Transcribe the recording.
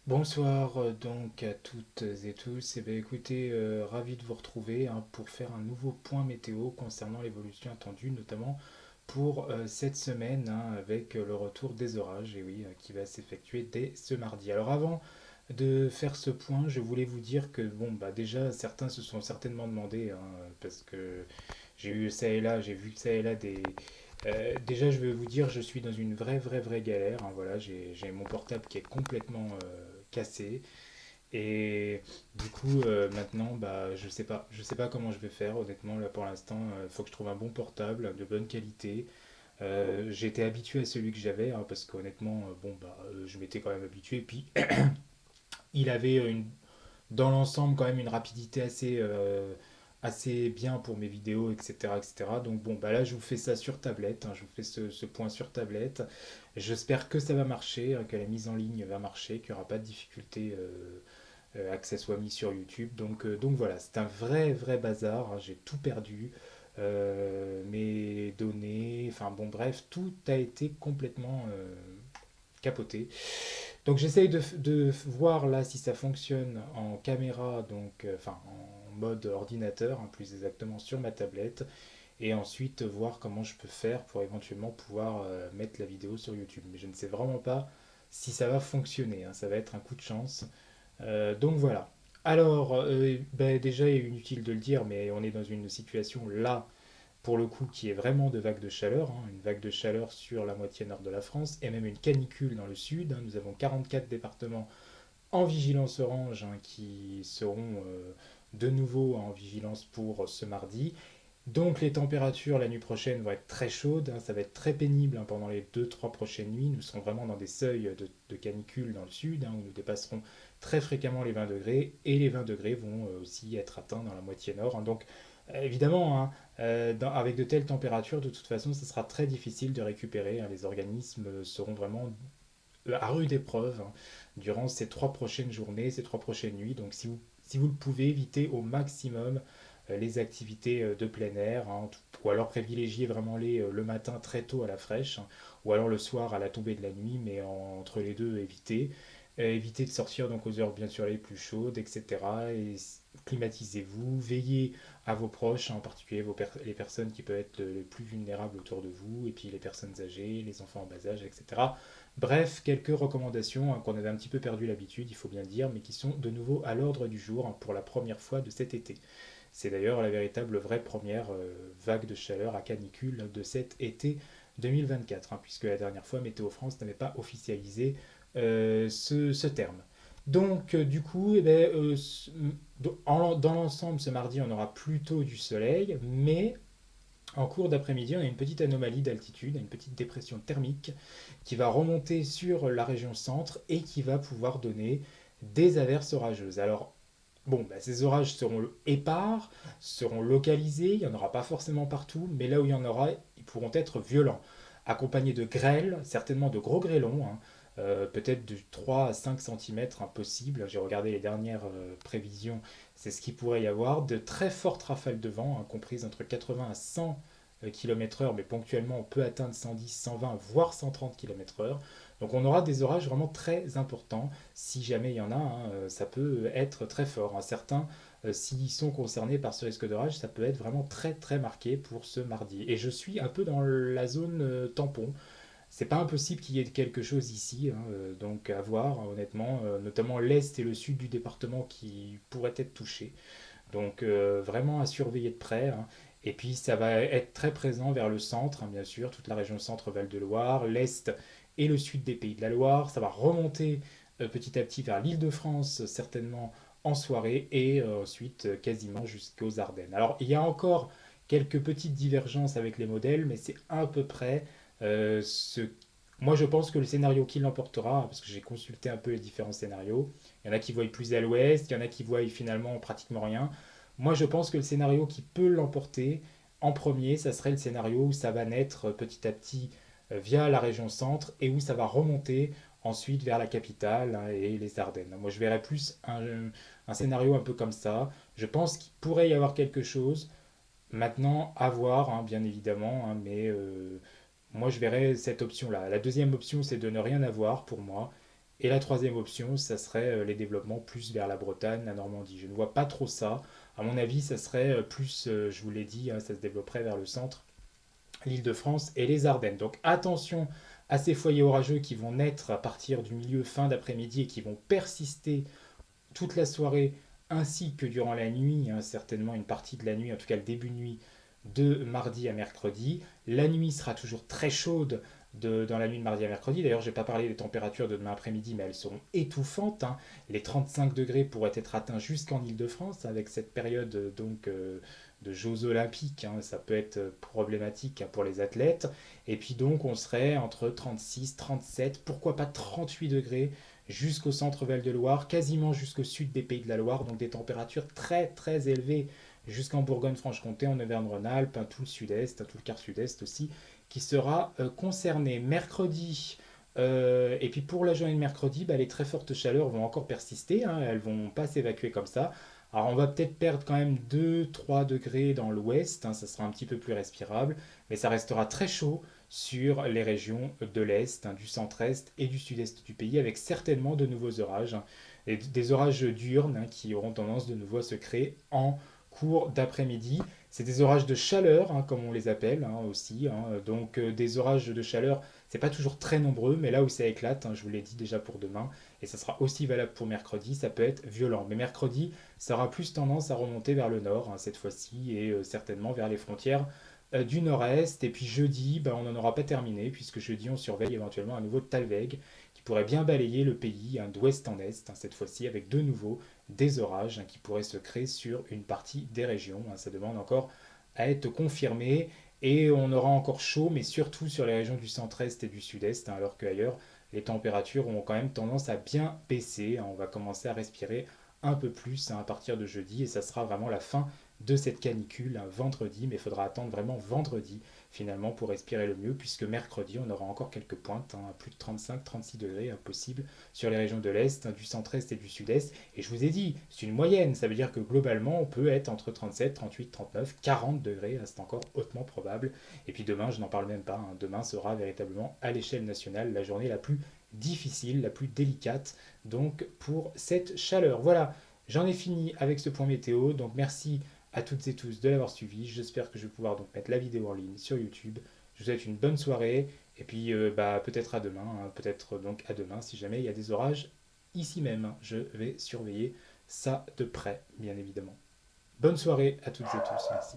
Bonsoir donc à toutes et tous. Écoutez, ravi de vous retrouver pour faire un nouveau point météo concernant l'évolution attendue, notamment pour cette semaine avec le retour des orages, et oui, qui va s'effectuer dès ce mardi. Alors avant de faire ce point, je voulais vous dire que bon bah déjà certains se sont certainement demandé parce que j'ai vu ça et là des déjà, je vais vous dire, je suis dans une vraie galère. Voilà, j'ai mon portable qui est complètement cassé. Et du coup, maintenant, bah, je sais pas comment je vais faire. Honnêtement, là, pour l'instant, il faut que je trouve un bon portable de bonne qualité. J'étais habitué à celui que j'avais, parce qu'honnêtement, bon, bah, je m'étais quand même habitué. Puis, il avait dans l'ensemble quand même une rapidité assez bien pour mes vidéos, etc., etc. Donc bon, bah là, je vous fais ça sur tablette, je vous fais ce point sur tablette. J'espère que ça va marcher, que la mise en ligne va marcher, qu'il n'y aura pas de difficulté à que ça soit mis sur YouTube. Donc voilà, c'est un vrai bazar, j'ai tout perdu. Mes données, enfin bon bref, tout a été complètement capoté. Donc j'essaye de voir là si ça fonctionne en caméra, donc enfin en mode ordinateur, plus exactement sur ma tablette, et ensuite voir comment je peux faire pour éventuellement pouvoir mettre la vidéo sur YouTube. Mais je ne sais vraiment pas si ça va fonctionner, ça va être un coup de chance. Donc voilà. Alors, ben, déjà, inutile de le dire, mais on est dans une situation là pour le coup, qui est vraiment de vague de chaleur, une vague de chaleur sur la moitié nord de la France, et même une canicule dans le sud. Nous avons 44 départements en vigilance orange qui seront de nouveau en vigilance pour ce mardi. Donc les températures la nuit prochaine vont être très chaudes, ça va être très pénible pendant les deux-trois prochaines nuits. Nous serons vraiment dans des seuils de canicule dans le sud, où nous dépasserons très fréquemment les 20 degrés, et les 20 degrés vont aussi être atteints dans la moitié nord. Donc évidemment, avec de telles températures, de toute façon, ce sera très difficile de récupérer. Les organismes seront vraiment à rude épreuve durant ces trois prochaines journées, ces trois prochaines nuits. Donc si vous le pouvez, évitez au maximum les activités de plein air, ou alors privilégiez vraiment le matin très tôt à la fraîche, ou alors le soir à la tombée de la nuit, mais entre les deux, évitez. Évitez de sortir donc aux heures bien sûr les plus chaudes, etc. Et climatisez-vous, veillez à vos proches, en particulier les personnes qui peuvent être les plus vulnérables autour de vous, et puis les personnes âgées, les enfants en bas âge, etc. Bref, quelques recommandations qu'on avait un petit peu perdu l'habitude, il faut bien le dire, mais qui sont de nouveau à l'ordre du jour pour la première fois de cet été. C'est d'ailleurs la véritable vraie première vague de chaleur à canicule de cet été 2024, puisque la dernière fois Météo France n'avait pas officialisé ce terme. Donc du coup, dans l'ensemble, ce mardi, on aura plutôt du soleil, mais en cours d'après-midi, on a une petite anomalie d'altitude, une petite dépression thermique qui va remonter sur la région centre et qui va pouvoir donner des averses orageuses. Alors, bon, bah, ces orages seront épars, seront localisés, il n'y en aura pas forcément partout, mais là où il y en aura, ils pourront être violents, accompagnés de grêles, certainement de gros grêlons, peut-être de 3 à 5 cm possible. J'ai regardé les dernières prévisions, c'est ce qu'il pourrait y avoir, de très fortes rafales de vent, comprises entre 80 à 100 km/h, mais ponctuellement on peut atteindre 110, 120, voire 130 km/h. Donc on aura des orages vraiment très importants. Si jamais il y en a, ça peut être très fort. Certains, s'ils sont concernés par ce risque d'orage, ça peut être vraiment très marqué pour ce mardi. Et je suis un peu dans la zone tampon. C'est pas impossible qu'il y ait quelque chose ici, donc à voir honnêtement, notamment l'est et le sud du département qui pourraient être touchés. Donc vraiment à surveiller de près. Et puis ça va être très présent vers le centre, bien sûr, toute la région centre-Val-de-Loire, l'est et le sud des Pays de la Loire. Ça va remonter petit à petit vers l'Île-de-France, certainement en soirée, et ensuite quasiment jusqu'aux Ardennes. Alors il y a encore quelques petites divergences avec les modèles, mais c'est à peu près ce... Moi je pense que le scénario qui l'emportera, parce que j'ai consulté un peu les différents scénarios, il y en a qui voient plus à l'ouest, il y en a qui voient finalement pratiquement rien. Moi, je pense que le scénario qui peut l'emporter en premier, ça serait le scénario où ça va naître petit à petit via la région centre et où ça va remonter ensuite vers la capitale et les Ardennes. Moi, je verrais plus un scénario un peu comme ça. Je pense qu'il pourrait y avoir quelque chose. Maintenant, à voir, bien évidemment, mais moi, je verrais cette option-là. La deuxième option, c'est de ne rien avoir pour moi. Et la troisième option, ça serait les développements plus vers la Bretagne, la Normandie. Je ne vois pas trop ça. À mon avis, ça serait plus, je vous l'ai dit, hein, ça se développerait vers le centre, l'Île-de-France et les Ardennes. Donc attention à ces foyers orageux qui vont naître à partir du milieu fin d'après-midi et qui vont persister toute la soirée ainsi que durant la nuit, hein, certainement une partie de la nuit, en tout cas le début de nuit de mardi à mercredi. La nuit sera toujours très chaude dans la nuit de mardi à mercredi. D'ailleurs, je n'ai pas parlé des températures de demain après-midi, mais elles seront étouffantes, hein. Les 35 degrés pourraient être atteints jusqu'en Île-de-France avec cette période de Jeux olympiques, hein. Ça peut être problématique, hein, pour les athlètes. Et puis donc, on serait entre 36, 37, pourquoi pas 38 degrés jusqu'au centre Val-de-Loire, quasiment jusqu'au sud des Pays de la Loire, donc des températures très très élevées jusqu'en Bourgogne-Franche-Comté, en Auvergne-Rhône-Alpes, tout le sud-est, tout le quart sud-est aussi, qui sera concerné. Mercredi, et puis pour la journée de mercredi, les très fortes chaleurs vont encore persister, hein, elles ne vont pas s'évacuer comme ça. Alors on va peut-être perdre quand même 2-3 degrés dans l'ouest, hein, ça sera un petit peu plus respirable, mais ça restera très chaud sur les régions de l'Est, hein, du centre-Est et du sud-est du pays, avec certainement de nouveaux orages, hein, et des orages diurnes, hein, qui auront tendance de nouveau à se créer en cours d'après-midi. C'est des orages de chaleur, hein, comme on les appelle, hein, aussi, hein. Donc des orages de chaleur, c'est pas toujours très nombreux, mais là où ça éclate, hein, je vous l'ai dit déjà pour demain, et ça sera aussi valable pour mercredi, ça peut être violent. Mais mercredi, ça aura plus tendance à remonter vers le nord, hein, cette fois-ci, et certainement vers les frontières du nord-est. Et puis jeudi, on n'en aura pas terminé, puisque jeudi, on surveille éventuellement un nouveau Talweg qui pourrait bien balayer le pays, hein, d'ouest en est, hein, cette fois-ci, avec de nouveau des orages, hein, qui pourraient se créer sur une partie des régions, hein. Ça demande encore à être confirmé. Et on aura encore chaud, mais surtout sur les régions du centre-est et du sud-est, hein, alors qu'ailleurs, les températures ont quand même tendance à bien baisser, hein. On va commencer à respirer un peu plus, hein, à partir de jeudi, et ça sera vraiment la fin de cette canicule, hein, vendredi, mais il faudra attendre vraiment vendredi finalement pour respirer le mieux, puisque mercredi on aura encore quelques pointes, hein, à plus de 35-36 degrés, possible sur les régions de l'Est, hein, du centre-est et du sud-est. Et je vous ai dit, c'est une moyenne, ça veut dire que globalement on peut être entre 37, 38, 39, 40 degrés, hein, c'est encore hautement probable. Et puis demain, je n'en parle même pas, hein, demain sera véritablement à l'échelle nationale la journée la plus difficile, la plus délicate, donc pour cette chaleur. Voilà, j'en ai fini avec ce point météo, donc merci à toutes et tous de l'avoir suivi. J'espère que je vais pouvoir donc mettre la vidéo en ligne sur YouTube. Je vous souhaite une bonne soirée et puis peut-être à demain, hein, peut-être donc à demain si jamais il y a des orages ici même. Je vais surveiller ça de près, bien évidemment. Bonne soirée à toutes et tous, merci.